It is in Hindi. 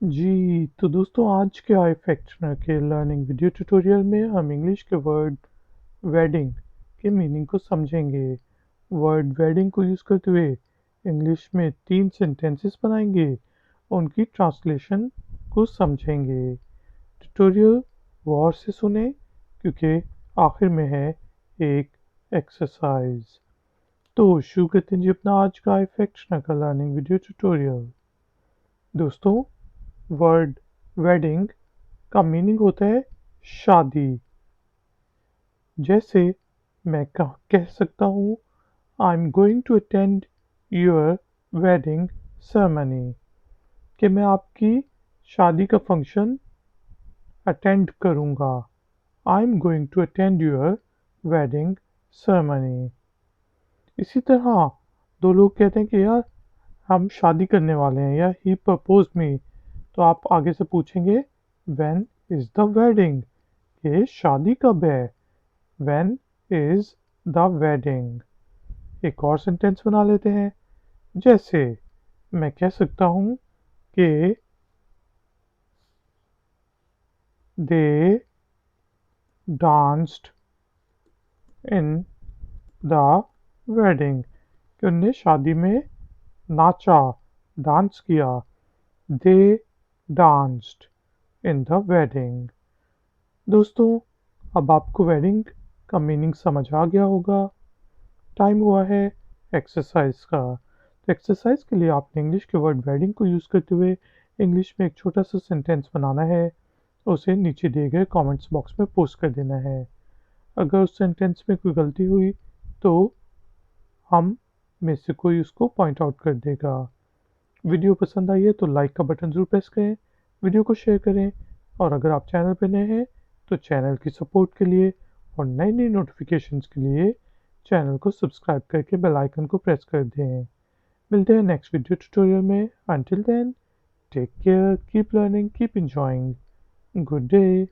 तो दोस्तों आज के iFactner के लर्निंग वीडियो ट्यूटोरियल में हम इंग्लिश के वर्ड वेडिंग के मीनिंग को समझेंगे। वर्ड वेडिंग को यूज़ करते हुए इंग्लिश में 3 सेंटेंसेस बनाएंगे, उनकी ट्रांसलेशन को समझेंगे। ट्यूटोरियल गौर से सुने क्योंकि आखिर में है एक एक्सरसाइज। तो शुरू करते हैं जी अपना आज का iFactner का लर्निंग वीडियो ट्यूटोरियल। दोस्तों, वर्ड वेडिंग का मीनिंग होता है शादी। जैसे मैं कह सकता हूँ I am going to attend your wedding ceremony, कि मैं आपकी शादी का फंक्शन अटेंड करूँगा। I am going to attend your wedding ceremony. इसी तरह दो लोग कहते हैं कि यार हम शादी करने वाले हैं या ही प्रपोज मी, तो आप आगे से पूछेंगे व्हेन इज द वेडिंग, ये शादी कब है। When is the wedding. एक और सेंटेंस बना लेते हैं। जैसे मैं कह सकता हूँ कि दे डांस्ड इन द वेडिंग, कि उनने शादी में नाचा, डांस किया। दे डांस्ड इन द वेडिंग। दोस्तों, अब आपको वेडिंग का मीनिंग समझ आ गया होगा। टाइम हुआ है एक्सरसाइज का। तो एक्सरसाइज के लिए आपने इंग्लिश के वर्ड वेडिंग को यूज़ करते हुए इंग्लिश में एक छोटा सा सेंटेंस बनाना है, उसे नीचे दिए गए कमेंट्स बॉक्स में पोस्ट कर देना है। अगर उस सेंटेंस में कोई गलती हुई तो हम में से कोई उसको पॉइंट आउट कर देगा। वीडियो पसंद आई है तो लाइक का बटन ज़रूर प्रेस करें, वीडियो को शेयर करें, और अगर आप चैनल पर नए हैं तो चैनल की सपोर्ट के लिए और नई नई नोटिफिकेशंस के लिए चैनल को सब्सक्राइब करके बेल आइकन को प्रेस कर दें। मिलते हैं नेक्स्ट वीडियो ट्यूटोरियल में। Until then, take care, keep learning, keep enjoying. Good day.